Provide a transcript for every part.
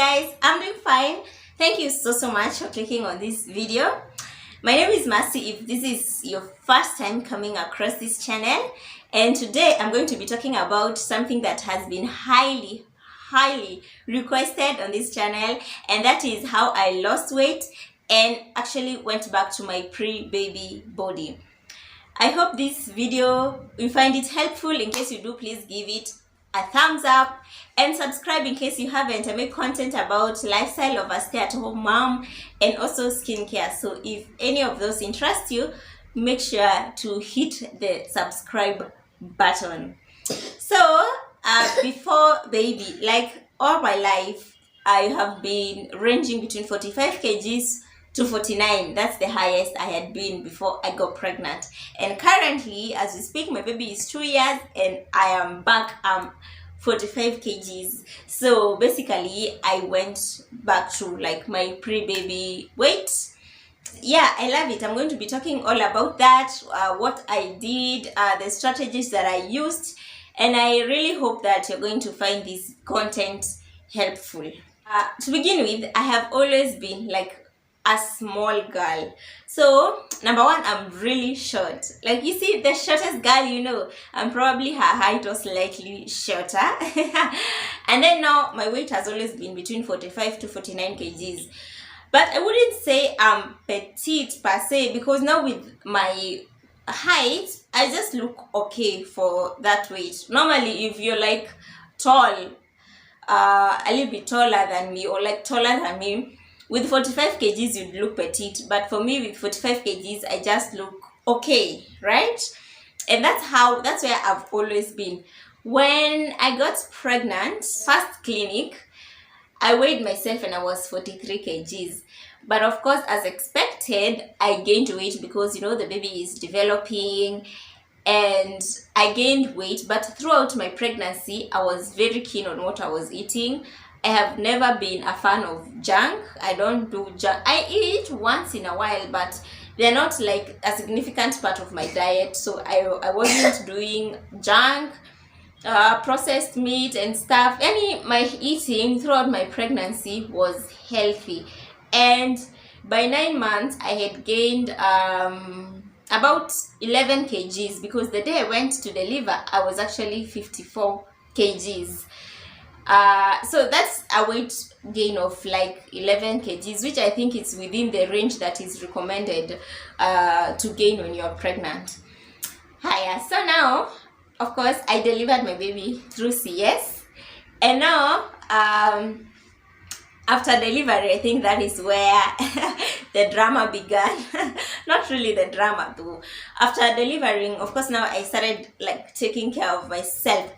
guys, I'm doing fine. Thank you so much for clicking on this video. My name is Mercy if this is your first time coming across this channel, and today I'm going to be talking about something that has been highly requested on this channel, and that is how I lost weight and actually went back to my pre-baby body. I hope this video you find it helpful. In case you do, please give it a thumbs up and subscribe in case you haven't. I make content about lifestyle of a stay-at-home mom and also skincare, so if any of those interest you, make sure to hit the subscribe button. So before baby, like all my life, I have been ranging between 45 kgs to 49. That's the highest I had been before I got pregnant, and currently as we speak my baby is 2 years and I am back 45 kgs. So basically I went back to like my pre-baby weight. Yeah, I love it. I'm going to be talking all about that, what I did, the strategies that I used, and I really hope that you're going to find this content helpful. To begin with, I have always been like a small girl. So number one, I'm really short. Like you see the shortest girl you know, I'm probably her height or slightly shorter. And then now my weight has always been between 45 to 49 kgs. But I wouldn't say I'm petite per se, because now with my height, I just look okay for that weight. Normally if you're like tall, a little bit taller than me or like taller than me, with 45 kgs you'd look petite, but for me with 45 kgs I just look okay, right? And that's where I've always been. When I got pregnant, first clinic, I weighed myself and I was 43 kgs. But of course, as expected, I gained weight because you know the baby is developing, and I gained weight. But throughout my pregnancy, I was very keen on what I was eating. I have never been a fan of junk. I don't do junk. I eat once in a while, but they're not like a significant part of my diet. So I wasn't doing junk, processed meat and stuff. My eating throughout my pregnancy was healthy. And by 9 months, I had gained about 11 kgs, because the day I went to deliver, I was actually 54 kgs. So that's a weight gain of like 11 kgs, which I think is within the range that is recommended to gain when you're pregnant. Hiya. So now, of course, I delivered my baby through CS, and now after delivery, I think that is where the drama began. Not really the drama though. After delivering, of course, now I started like taking care of myself.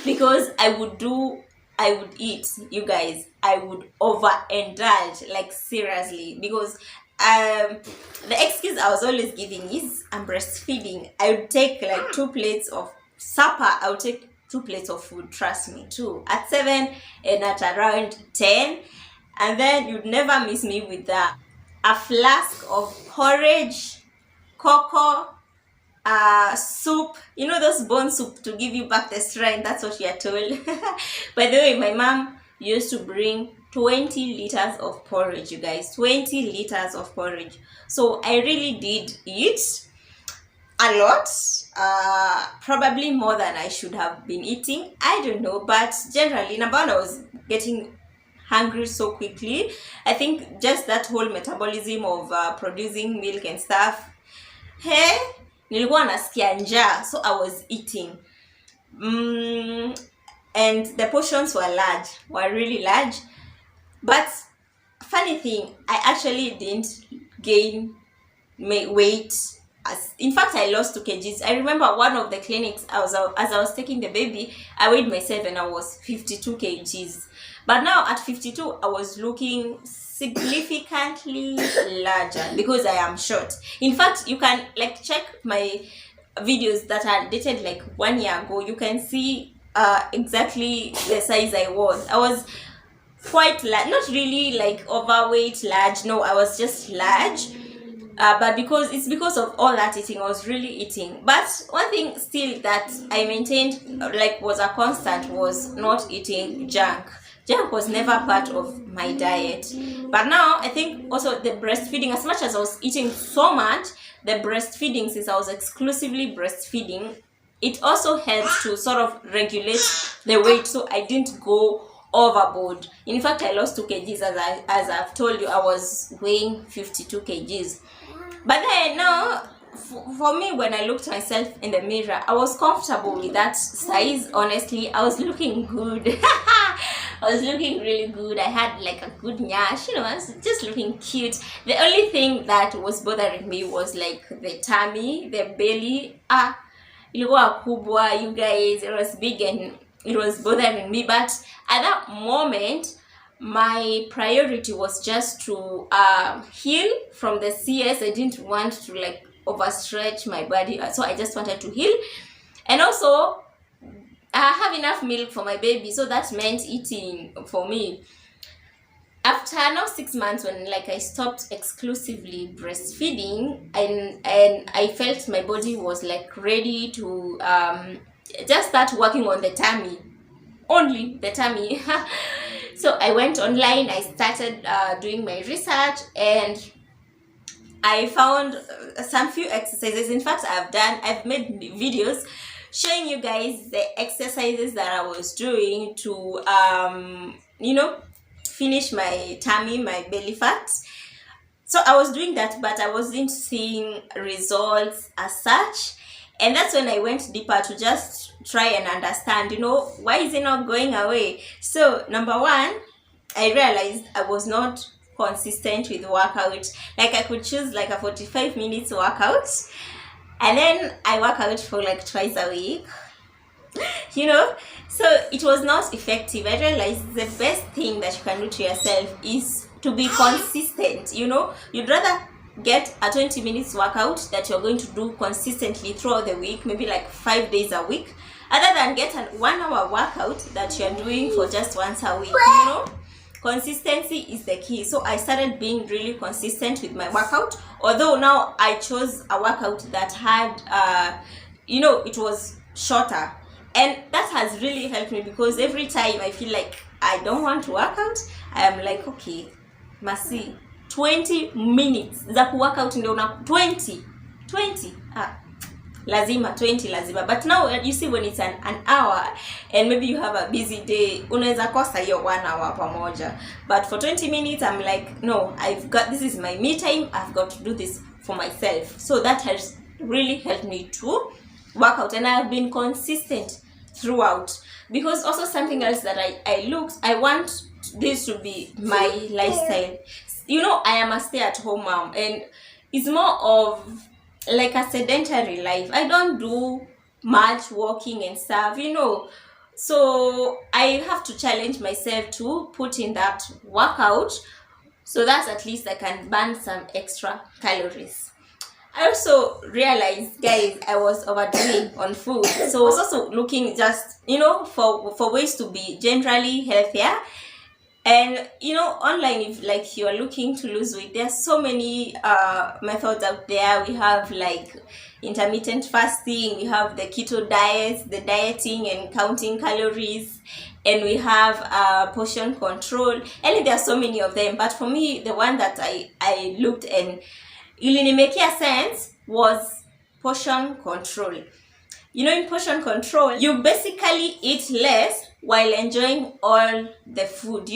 Because I would eat, you guys. I would overindulge, like seriously. Because the excuse I was always giving is I'm breastfeeding. I would take like 2 plates of supper. I would take 2 plates of food, trust me, 2 at 7 and at around 10, and then you'd never miss me with a flask of porridge, cocoa, soup, you know those bone soup to give you back the strength. That's what you are told. By the way, my mom used to bring 20 liters of porridge, you guys. 20 liters of porridge. So I really did eat a lot, probably more than I should have been eating. I don't know, but generally, number one, I was getting hungry so quickly. I think just that whole metabolism of producing milk and stuff. Hey, nilikuwa nasikia njaa, so I was eating. And the portions were really large. But funny thing, I actually didn't gain weight. In fact, I lost 2 kgs. I remember one of the clinics, as I was taking the baby, I weighed myself and I was 52 kgs. But now at 52, I was looking significantly larger because I am short. In fact, you can like check my videos that are dated like 1 year ago. You can see exactly the size I was. I was quite large, not really like overweight large. No, I was just large. But because of all that eating, I was really eating. But one thing still that I maintained like was a constant was not eating junk. Junk was never part of my diet. But now I think also the breastfeeding, as much as I was eating so much, the breastfeeding, since I was exclusively breastfeeding, it also helped to sort of regulate the weight, so I didn't go overboard. In fact, I lost 2 kgs. As I've told you, I was weighing 52 kgs. But then now, for me, when I looked myself in the mirror, I was comfortable with that size. Honestly, I was looking good. I was looking really good. I had like a good nyash, I was just looking cute. The only thing that was bothering me was like the tummy, the belly. Ilikuwa kubwa, you guys. It was big and it was bothering me. But at that moment, my priority was just to heal from the CS. I didn't want to like overstretch my body, so I just wanted to heal, and also have enough milk for my baby. So that meant eating for me. After now 6 months, when like I stopped exclusively breastfeeding, and I felt my body was like ready to just start working on the tummy, only the tummy. So I went online, I started doing my research, and I found some few exercises. In fact, I've made videos showing you guys the exercises that I was doing to finish my tummy, my belly fat. So I was doing that, but I wasn't seeing results as such. And that's when I went deeper to just try and understand, why is it not going away? So number one, I realized I was not consistent with workout. Like I could choose like a 45 minutes workout, and then I work out for like twice a week. So it was not effective. I realized the best thing that you can do to yourself is to be consistent. You'd rather get a 20 minutes workout that you're going to do consistently throughout the week, maybe like 5 days a week, other than get a 1 hour workout that you're doing for just once a week. Consistency is the key. So I started being really consistent with my workout, although now I chose a workout that had it was shorter, and that has really helped me, because every time I feel like I don't want to work out, I am like, okay, Masi, 20 minutes za kuwork out ndio una 20 lazima 20 lazima. But now you see, when it's an hour and maybe you have a busy day, unaweza kosa hiyo 1 hour pamoja. But for 20 minutes I'm like, no, this is my me time, I've got to do this for myself. So that has really helped me to work out, and I've been consistent throughout. Because also something else that I want this to be my lifestyle. I am a stay-at-home mom, and it's more of like a sedentary life. I don't do much walking and stuff, so I have to challenge myself to put in that workout, so that at least I can burn some extra calories. I also realized, guys, I was overdoing on food, so I was also looking just for ways to be generally healthier. And online, if like you are looking to lose weight, there are so many methods out there. We have like intermittent fasting, we have the keto diets, the dieting and counting calories, and we have portion control, and there are so many of them. But for me, the one that I looked and ilinimekia sense was portion control. In portion control, you basically eat less while enjoying all the food.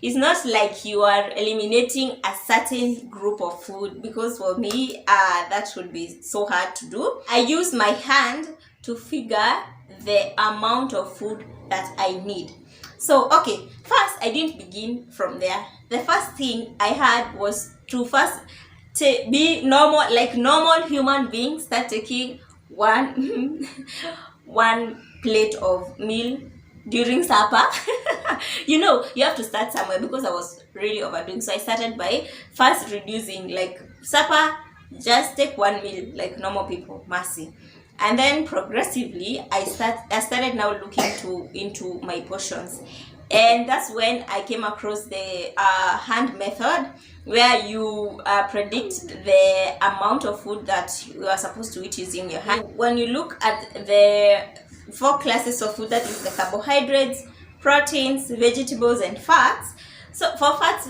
It's not like you are eliminating a certain group of food, because for me that would be so hard to do. I use my hand to figure the amount of food that I need. So okay, first I didn't begin from there. The first thing I had was to first be normal, like normal human beings, start taking one plate of meal during supper. You have to start somewhere, because I was really overdoing. So I started by first reducing, like supper, just take 1 meal like normal people, mercy. And then progressively I started now looking into my portions. And that's when I came across the hand method, where you predict the amount of food that you are supposed to eat using your hand. When you look at the 4 classes of food, that is the carbohydrates, proteins, vegetables, and fats. So for fats,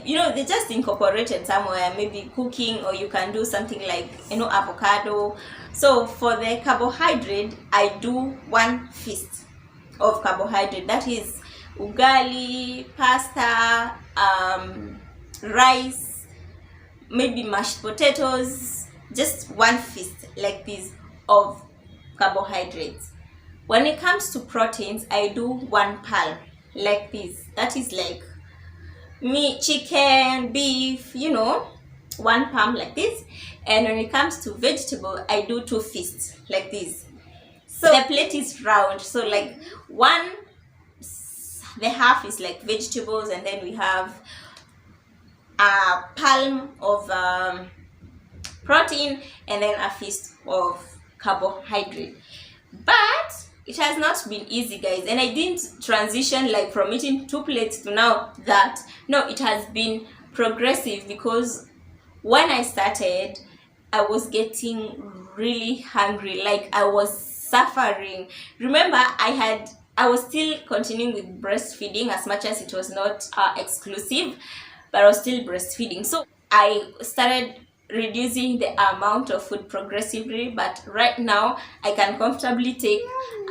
they just incorporated somewhere, maybe cooking, or you can do something like, avocado. So for the carbohydrate, I do 1 feast of carbohydrate. That is ugali, pasta, rice, maybe mashed potatoes, just 1 feast like this of carbohydrates. When it comes to proteins, I do 1 palm like this. That is like meat, chicken, beef, 1 palm like this. And when it comes to vegetable, I do 2 feasts like this. So the plate is round, so like the half is like vegetables, and then we have a palm of protein, and then a feast of carbohydrate. But it has not been easy, guys, and I didn't transition like from eating 2 plates to now that. No, it has been progressive, because when I started, I was getting really hungry, like I was suffering. Remember, I was still continuing with breastfeeding, as much as it was not exclusive, but I was still breastfeeding. So I started reducing the amount of food progressively, but right now I can comfortably take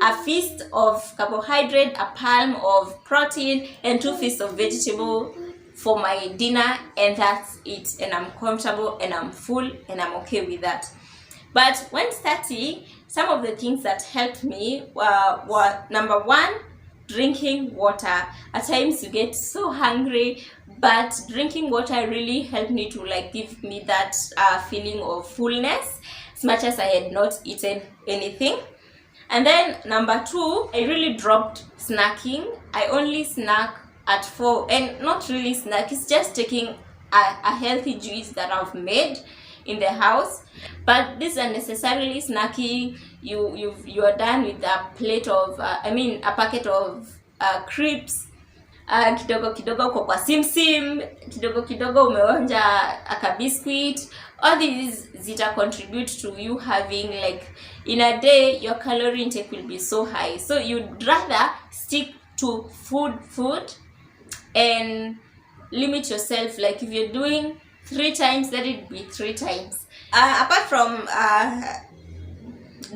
a feast of carbohydrate, a palm of protein, and 2 feasts of vegetable for my dinner, and that's it. And I'm comfortable and I'm full and I'm okay with that. But when starting, some of the things that helped me were number 1, drinking water. At times you get so hungry, but drinking water really helped me to like give me that feeling of fullness, as much as I had not eaten anything. And then number 2, I really dropped snacking. I only snack at 4, and not really snack, it's just taking a healthy juice that I've made in the house. But this is unnecessarily snacking. You are done with a plate of a packet of crisps, kidogo kidogo uko kwa simsim, kidogo kidogo umeonja aka biscuit. All these zita contribute to you having, like, in a day your calorie intake will be so high. So you'd rather stick to food and limit yourself. Like if you're doing 3 times, let it be 3 times. Apart from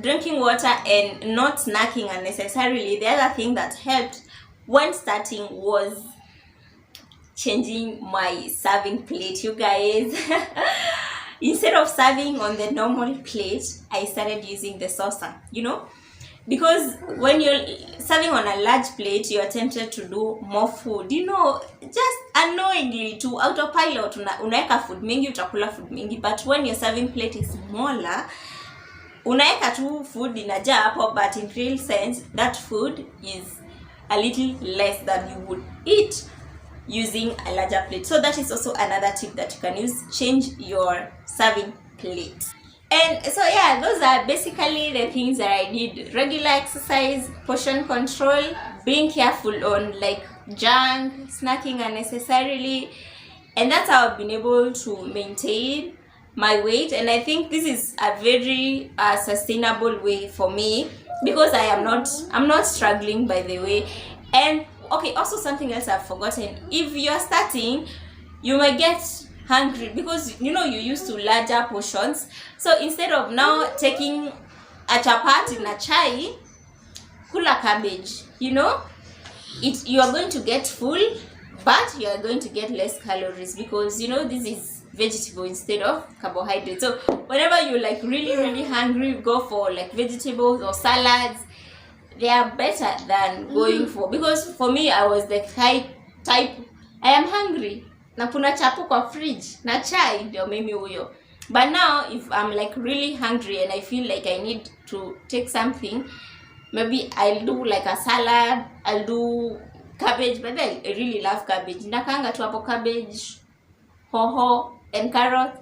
drinking water and not snacking unnecessarily, the other thing that helped when starting was changing my serving plate, you guys. Instead of serving on the normal plate, I started using the saucer, because when you're serving on a large plate, you're tempted to do more food, just unknowingly, to autopilot, unaeka food mingi, utakula food mingi. But when your serving plate is smaller, unaeka tu food inajaa hapo, but in real sense that food is a little less than you would eat using a larger plate. So that is also another tip that you can use. Change your serving plate. And so yeah, those are basically the things that I did: regular exercise, portion control, being careful on like junk, snacking unnecessarily, and that's how I've been able to maintain my weight. And I think this is a very sustainable way for me, because I'm not struggling, by the way. And okay, also something else I've forgotten: if you're starting, you might get hungry, because you used to larger portions. So instead of now taking a chapati na chai, kula cabbage. You are going to get full, but you are going to get less calories, because this is vegetable instead of carbohydrate. So whenever you're like really hungry, go for like vegetables or salads. They are better than going for, because for me, I was the type I am hungry na kuna chapo kwa fridge na chai ndio mimi huyo. But now if I'm like really hungry and I feel like I need to take something, maybe I'll do like a salad, I'll do cabbage. But then I really love cabbage. Nakanga tu hapo cabbage, hoho and carrot,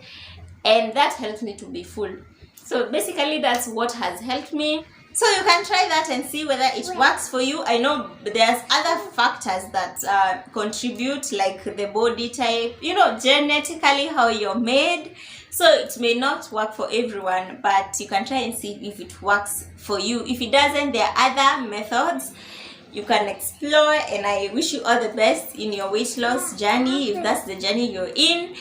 and that helps me to be full. So basically that's what has helped me. So you can try that and see whether it works for you. I know there's other factors that contribute, like the body type, genetically how you're made. So it may not work for everyone, but you can try and see if it works for you. If it doesn't, there are other methods you can explore, and I wish you all the best in your weight loss journey if that's the journey you're in.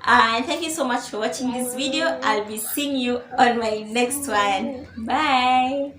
And thank you so much for watching this video. I'll be seeing you on my next one. Bye.